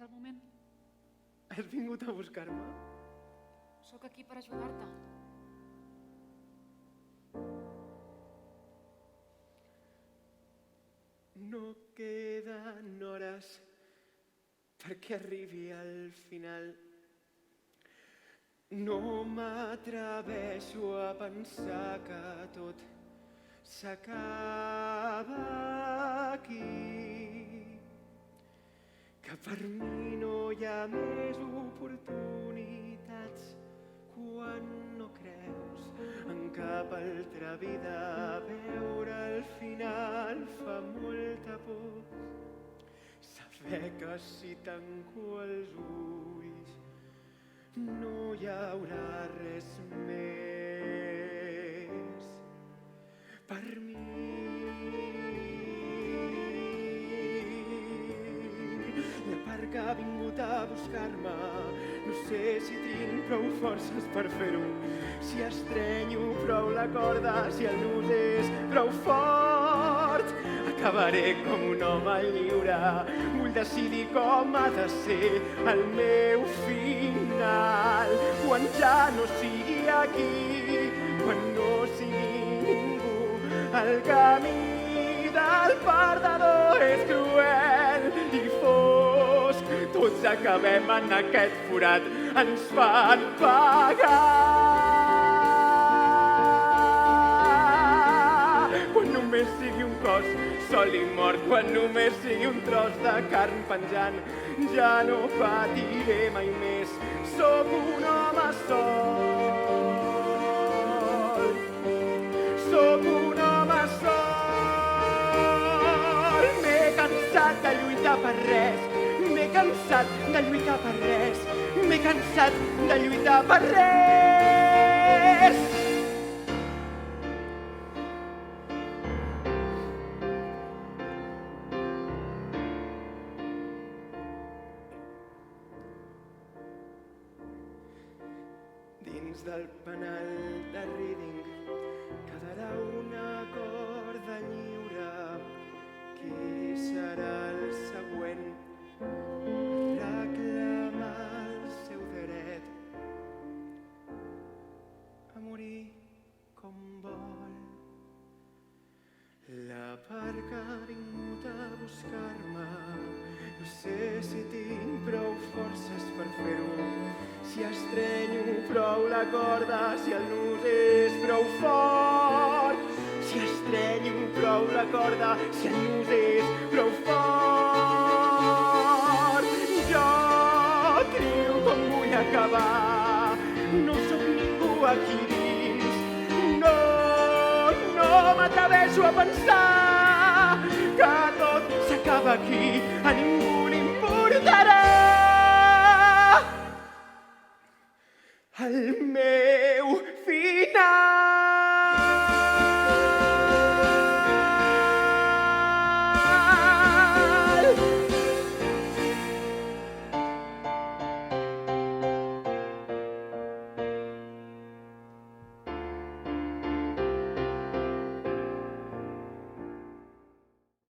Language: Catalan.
el moment. Has vingut a buscar-me? Sóc aquí per ajudar-te. No queden hores perquè arribi al final. No m'atreveixo a pensar que tot s'acaba aquí. Que per mi no hi ha més oportunitats quan no creus en cap altra vida. Veure el final fa molta por. Saber que si tanco els ulls no hi haurà res més per mi. La part que ha vingut a buscar-me, no sé si tinc prou forces per fer-ho, si estrenyo prou la corda, si el nus és prou fort. Acabaré com un home lliure, vull decidir com ha de ser el meu final. Quan ja no sigui aquí, quan no sigui ningú, el camí del perdedor és cruel i fosc. Tots acabem en aquest forat, ens fan pagar. Quan només sigui un cos sol i mort, quan només sigui un tros de carn penjant, ja no patiré mai més. Sóc un home sol. Sóc un home sol. M'he cansat de lluitar per res. M'he cansat de lluitar per res. M'he cansat de lluitar per res. Dins del penal de Reading quedarà una corda lliure. Qui serà el següent a reclamar el seu dret a morir com vol? La part que ha vingut a buscar-me, no sé si tinc prou forces per fer-ho, si estrenyo prou la corda, si el nus és prou fort. Si estrenyo prou la corda, si el nus és prou fort. Jo trio com vull acabar, no sóc ningú aquí dins. No m'atreveixo a pensar que tot s'acaba aquí, a ningú li importarà. El meu fill